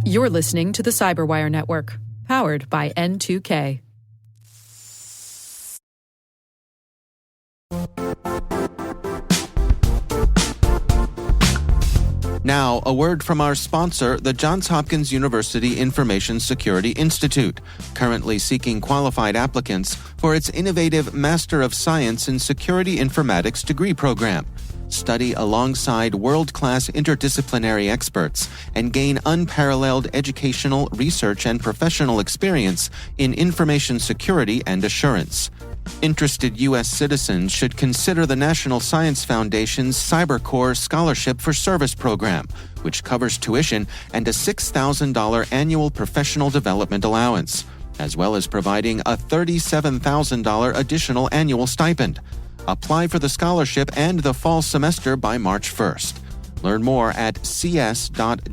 You're listening to the Cyberwire Network, powered by N2K. Now, a word from our sponsor, the Johns Hopkins University Information Security Institute, currently seeking qualified applicants for its innovative Master of Science in Security Informatics degree program. Study alongside world-class interdisciplinary experts and gain unparalleled educational, research, and professional experience in information security and assurance. Interested U.S. citizens should consider the National Science Foundation's CyberCorps Scholarship for Service program, which covers tuition and a $6,000 annual professional development allowance, as well as providing a $37,000 additional annual stipend. Apply for the scholarship and the fall semester by March 1st. Learn more at cs.jhu.edu/MSSI.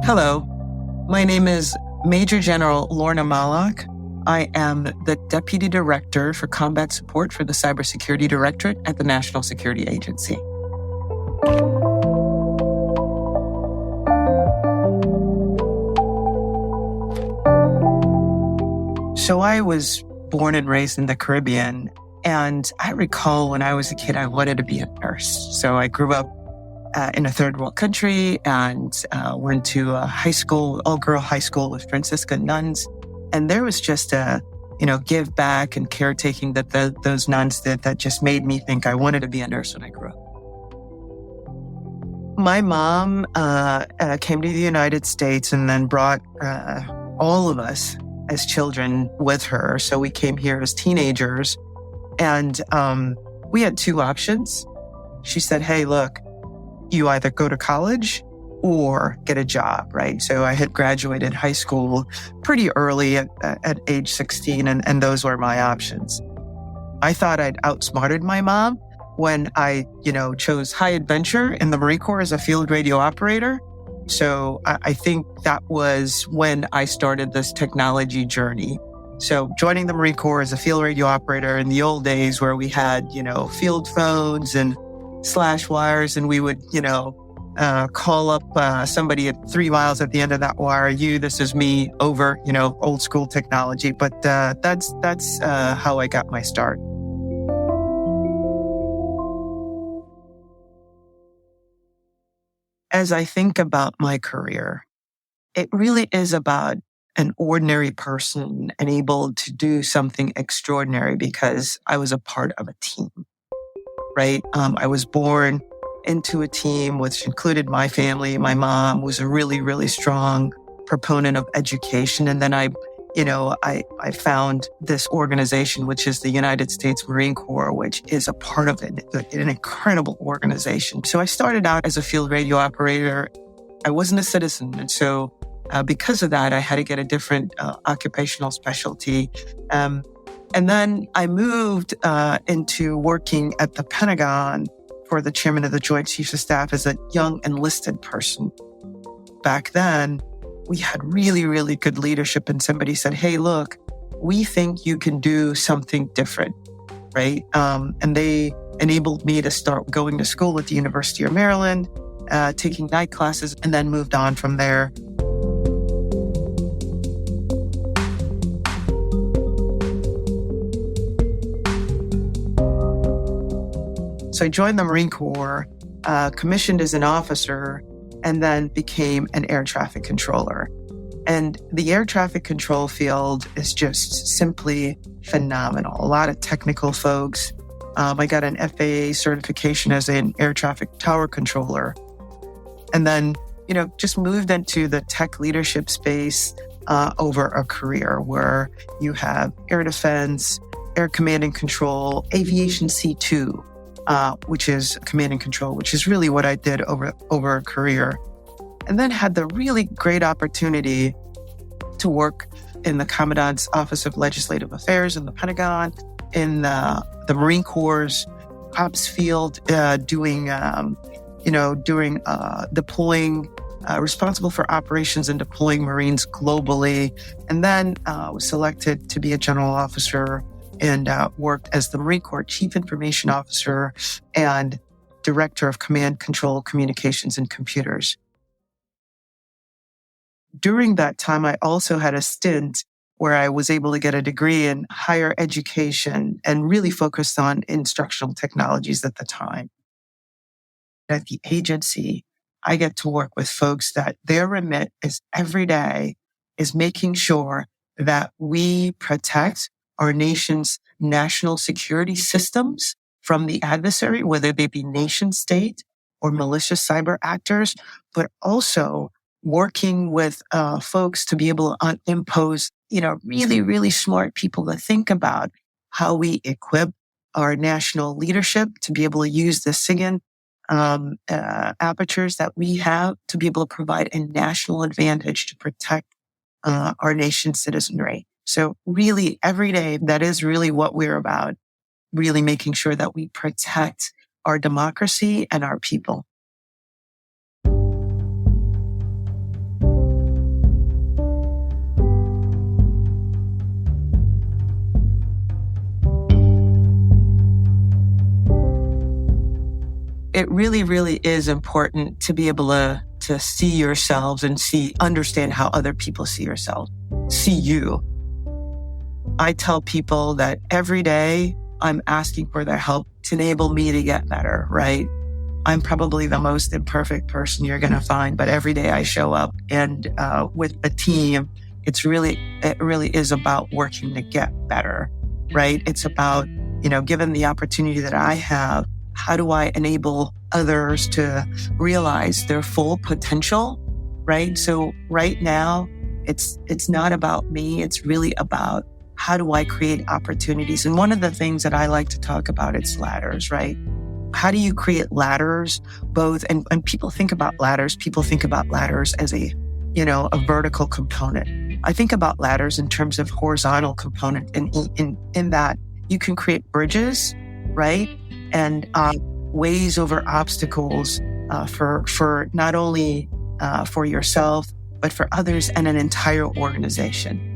Hello, my name is Major General Lorna Mahlock. I am the Deputy Director for Combat Support for the Cybersecurity Directorate at the National Security Agency. So I was born and raised in the Caribbean, and I recall when I was a kid, I wanted to be a nurse. So I grew up in a third world country and went to a high school, all-girl high school with Franciscan nuns. And there was just a, give back and caretaking that those nuns did that just made me think I wanted to be a nurse when I grew up. My mom came to the United States and then brought all of us as children with her. So we came here as teenagers, and we had two options. She said, hey, look, you either go to college or get a job, right? So I had graduated high school pretty early at age 16, and those were my options. I thought I'd outsmarted my mom when I, chose high adventure in the Marine Corps as a field radio operator. So I think that was when I started this technology journey. So joining the Marine Corps as a field radio operator in the old days where we had, field phones and slash wires, and we would, call up somebody at 3 miles at the end of that wire. This is me, over, old school technology. But that's how I got my start. As I think about my career, it really is about an ordinary person and able to do something extraordinary because I was a part of a team, right? I was born into a team which included my family. My mom was a really, really strong proponent of education. And then I found this organization, which is the United States Marine Corps, which is a part of it, an incredible organization. So I started out as a field radio operator. I wasn't a citizen. And so because of that, I had to get a different occupational specialty. And then I moved into working at the Pentagon for the chairman of the Joint Chiefs of Staff as a young enlisted person. Back then, we had really, really good leadership, and somebody said, hey, look, we think you can do something different, right? And they enabled me to start going to school at the University of Maryland, taking night classes, and then moved on from there. So I joined the Marine Corps, commissioned as an officer, and then became an air traffic controller. And the air traffic control field is just simply phenomenal. A lot of technical folks. I got an FAA certification as an air traffic tower controller. And then, just moved into the tech leadership space over a career where you have air defense, air command and control, aviation C2, which is command and control, which is really what I did over a career. And then had the really great opportunity to work in the Commandant's Office of Legislative Affairs in the Pentagon, in the Marine Corps' ops field, deploying responsible for operations and deploying Marines globally, and then was selected to be a general officer and worked as the Marine Corps Chief Information Officer and Director of Command, Control, Communications, and Computers. During that time, I also had a stint where I was able to get a degree in higher education and really focused on instructional technologies at the time. At the agency, I get to work with folks that their remit is every day is making sure that we protect our nation's national security systems from the adversary, whether they be nation state or malicious cyber actors, but also working with folks to be able to impose, really, really smart people to think about how we equip our national leadership to be able to use the SIGINT apertures that we have to be able to provide a national advantage to protect our nation's citizenry. So really, every day, that is really what we're about, really making sure that we protect our democracy and our people. It really, really is important to be able to see yourselves and understand how other people see you. I tell people that every day I'm asking for their help to enable me to get better, right? I'm probably the most imperfect person you're going to find, but every day I show up and with a team, it really is about working to get better, right? It's about, given the opportunity that I have, how do I enable others to realize their full potential, right? So right now, it's not about me. It's really about how do I create opportunities? And one of the things that I like to talk about, it's ladders, right? How do you create ladders both? And people think about ladders as a vertical component. I think about ladders in terms of horizontal component in that you can create bridges, right? And ways over obstacles for not only for yourself, but for others and an entire organization.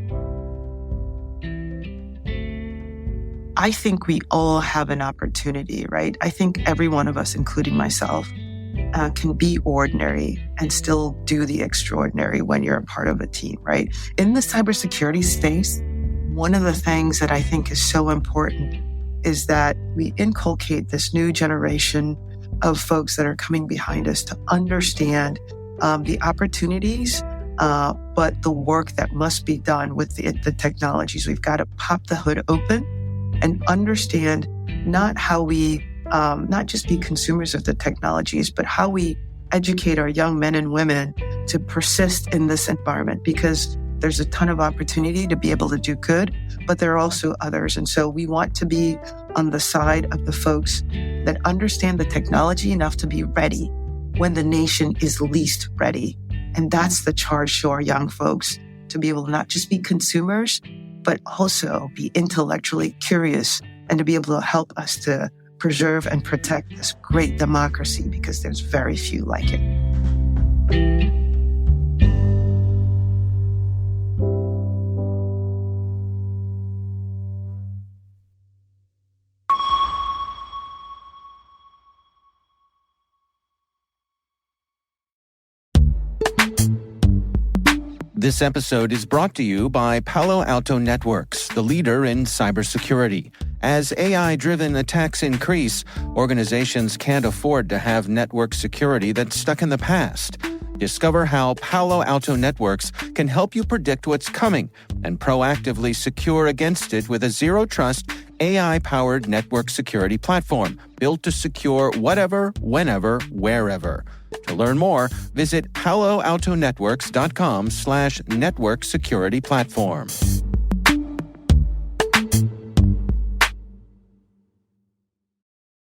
I think we all have an opportunity, right? I think every one of us, including myself, can be ordinary and still do the extraordinary when you're a part of a team, right? In the cybersecurity space, one of the things that I think is so important is that we inculcate this new generation of folks that are coming behind us to understand the opportunities, but the work that must be done with the technologies. We've got to pop the hood open and understand not how we, not just be consumers of the technologies, but how we educate our young men and women to persist in this environment, because there's a ton of opportunity to be able to do good, but there are also others. And so we want to be on the side of the folks that understand the technology enough to be ready when the nation is least ready. And that's the charge to our young folks, to be able to not just be consumers, but also be intellectually curious and to be able to help us to preserve and protect this great democracy, because there's very few like it. This episode is brought to you by Palo Alto Networks, the leader in cybersecurity. As AI-driven attacks increase, organizations can't afford to have network security that's stuck in the past. Discover how Palo Alto Networks can help you predict what's coming and proactively secure against it with a zero-trust, AI-powered network security platform built to secure whatever, whenever, wherever. To learn more, visit paloaltonetworks.com/network security platform.